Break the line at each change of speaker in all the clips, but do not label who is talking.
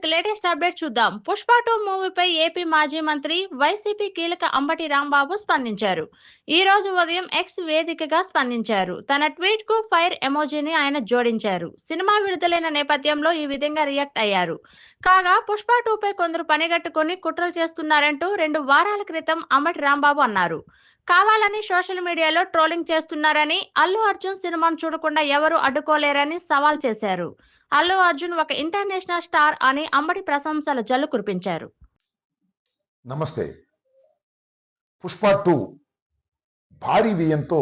Latest update చూద్దాం. 'Pushpa 2' మూవీపై AP మాజీ మంత్రి, వైసీపీ కీలక అంబటి రాంబాబు స్పందించారు. ఈ రోజు ఉదయం ఎక్స్ వేదికగా స్పందించారు. తన ట్వీట్‌కు ఫైర్ ఎమోజీని ఆయన జోడించారు. సినిమా విడుదలైన నేపథ్యంలో ఈ విధంగా రియాక్ట్ అయ్యారు. కాగా 'పుష్ప 2'పై కొందరు పనిగట్టుకుని కుట్రలు చేస్తున్నారంటూ 2 వారాల క్రితం అంబటి రాంబాబు అన్నారు. కావాలని సోషల్ మీడియాలో ట్రోలింగ్ చేస్తున్నారని, అల్లు అర్జున్ సినిమాను చూడకుండా ఎవరూ అడ్డుకోలేరని సవాల్ చేశారు. అల్లు అర్జున్ ఒక ఇంటర్నేషనల్ స్టార్ అని అంబటి ప్రశంసల జల్లు కురిపించారు.
నమస్తే. పుష్ప 2 భారీ వ్యయంతో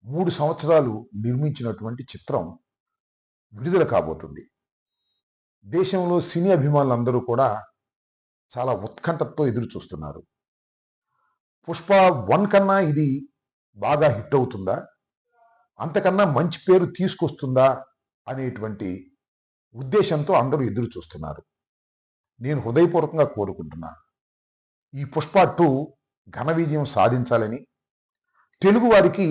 3 సంవత్సరాలు నిర్మించినటువంటి చిత్రం విడుదల కాబోతుంది. దేశంలో సినీ అభిమానులందరూ కూడా చాలా ఉత్కంఠతో ఎదురు చూస్తున్నారు. పుష్ప 1 కన్నా ఇది బాగా హిట్ అవుతుందా, అంతకన్నా మంచి పేరు తీసుకొస్తుందా అనేటువంటి ఉద్దేశంతో అందరూ ఎదురు చూస్తున్నారు. నేను హృదయపూర్వకంగా కోరుకుంటున్నా, ఈ పుష్ప 2 ఘన విజయం సాధించాలని, తెలుగు వారికి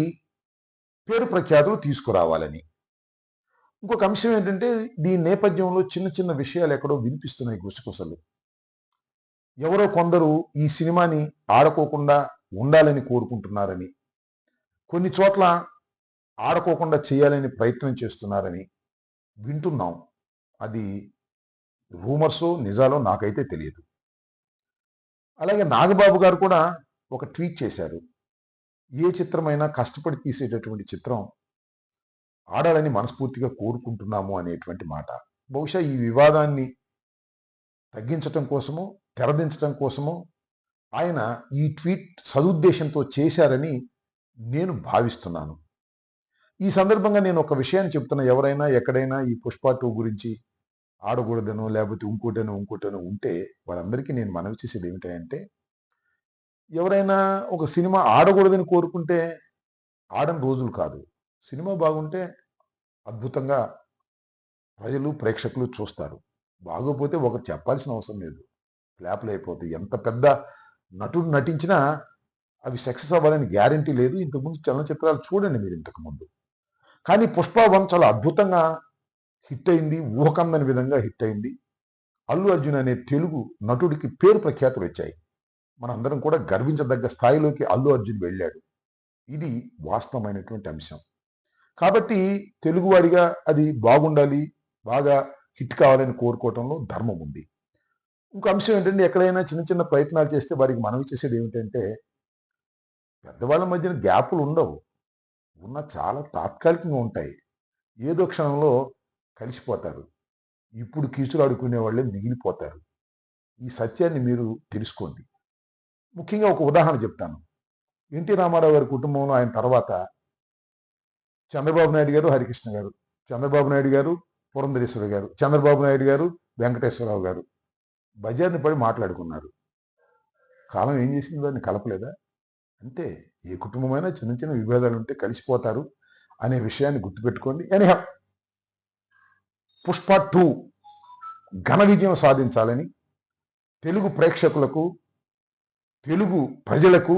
పేరు ప్రఖ్యాతులు తీసుకురావాలని. ఇంకొక అంశం ఏంటంటే, దీని నేపథ్యంలో చిన్న చిన్న విషయాలు ఎక్కడో వినిపిస్తున్నాయి గుసగుసలు. ఎవరో కొందరు ఈ సినిమాని ఆడుకోకుండా ఉండాలని కోరుకుంటున్నారని, కొన్ని చోట్ల ఆడుకోకుండా చేయాలని ప్రయత్నం చేస్తున్నారని వింటున్నాం. అది రూమర్సో నిజాలో నాకైతే తెలియదు. అలాగే నాగబాబు గారు కూడా ఒక ట్వీట్ చేశారు. ఏ చిత్రమైనా కష్టపడి తీసేటటువంటి చిత్రం ఆడాలని మనస్ఫూర్తిగా కోరుకుంటున్నాము అనేటువంటి మాట. బహుశా ఈ వివాదాన్ని తగ్గించటం కోసమో, తెరదించటం కోసమో ఆయన ఈ ట్వీట్ సదుద్దేశంతో చేశారని నేను భావిస్తున్నాను. ఈ సందర్భంగా నేను ఒక విషయాన్ని చెప్తున్నా, ఎవరైనా ఎక్కడైనా ఈ పుష్ప 2 గురించి ఆడకూడదనో లేకపోతే ఇంకోటనో ఉంటే వాళ్ళందరికీ నేను మనవి చేసేది ఏమిటంటే, ఎవరైనా ఒక సినిమా ఆడకూడదని కోరుకుంటే ఆడని రోజులు కాదు. సినిమా బాగుంటే అద్భుతంగా ప్రజలు, ప్రేక్షకులు చూస్తారు. బాగోపోతే ఒకరు చెప్పాల్సిన అవసరం లేదు. ఫ్లాపులు అయిపోతాయి. ఎంత పెద్ద నటుడు నటించినా అవి సక్సెస్ అవ్వాలని గ్యారంటీ లేదు. ఇంతకుముందు చలనచిత్రాలు చూడండి మీరు ఇంతకుముందు. కానీ పుష్ప 1 చాలా అద్భుతంగా హిట్ అయింది. ఊహకందని విధంగా హిట్ అయింది. అల్లు అర్జున్ అనే తెలుగు నటుడికి పేరు ప్రఖ్యాతులు వచ్చాయి. మనందరం కూడా గర్వించదగ్గ స్థాయిలోకి అల్లు అర్జున్ వెళ్ళాడు. ఇది వాస్తవమైనటువంటి అంశం. కాబట్టి తెలుగువాడిగా అది బాగుండాలి, బాగా హిట్ కావాలని కోరుకోవటంలో ధర్మం ఉంది. ఇంకో అంశం ఏంటంటే, ఎక్కడైనా చిన్న చిన్న ప్రయత్నాలు చేస్తే వారికి మనవి చేసేది ఏమిటంటే, పెద్దవాళ్ళ మధ్యన గ్యాపులు ఉండవు. ఉన్న చాలా తాత్కాలికంగా ఉంటాయి. ఏదో క్షణంలో కలిసిపోతారు. ఇప్పుడు కీచులు ఆడుకునే వాళ్ళే మిగిలిపోతారు. ఈ సత్యాన్ని మీరు తెలుసుకోండి. ముఖ్యంగా ఒక ఉదాహరణ చెప్తాను. ఎన్టీ రామారావు గారి కుటుంబంలో ఆయన తర్వాత చంద్రబాబు నాయుడు గారు, హరికృష్ణ గారు, చంద్రబాబు నాయుడు గారు, పురంధరేశ్వరి గారు, చంద్రబాబు నాయుడు గారు, వెంకటేశ్వరరావు గారు బజార్ని పడి మాట్లాడుకున్నారు. కాలం ఏం చేసింది? వారిని కలపలేదా? అంతే. ఏ కుటుంబమైనా చిన్న చిన్న విభేదాలు ఉంటే కలిసిపోతారు అనే విషయాన్ని గుర్తుపెట్టుకోండి. ఎనీహౌ, పుష్ప 2 ఘన విజయం సాధించాలని తెలుగు ప్రేక్షకులకు, తెలుగు ప్రజలకు,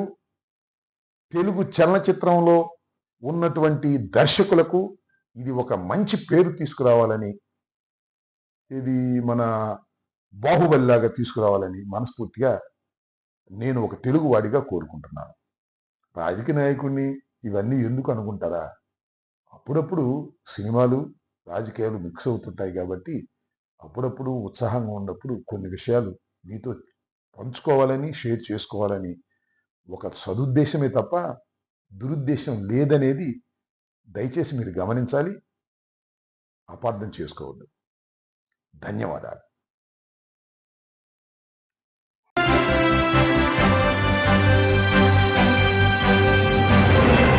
తెలుగు చలనచిత్రంలో ఉన్నటువంటి దర్శకులకు ఇది ఒక మంచి పేరు తీసుకురావాలని, ఇది మన బాహుబలిలాగా తీసుకురావాలని మనస్ఫూర్తిగా నేను ఒక తెలుగువాడిగా కోరుకుంటున్నాను. రాజకీయ నాయకుడిని ఇవన్నీ ఎందుకు అనుకుంటారా? అప్పుడప్పుడు సినిమాలు, రాజకీయాలు మిక్స్ అవుతుంటాయి కాబట్టి అప్పుడప్పుడు ఉత్సాహంగా ఉన్నప్పుడు కొన్ని విషయాలు మీతో పంచుకోవాలని, షేర్ చేసుకోవాలని ఒక సదుద్దేశమే తప్ప దురుద్దేశం లేదనేది దయచేసి మీరు గమనించాలి. అపార్థం చేసుకోవద్దు. ధన్యవాదాలు.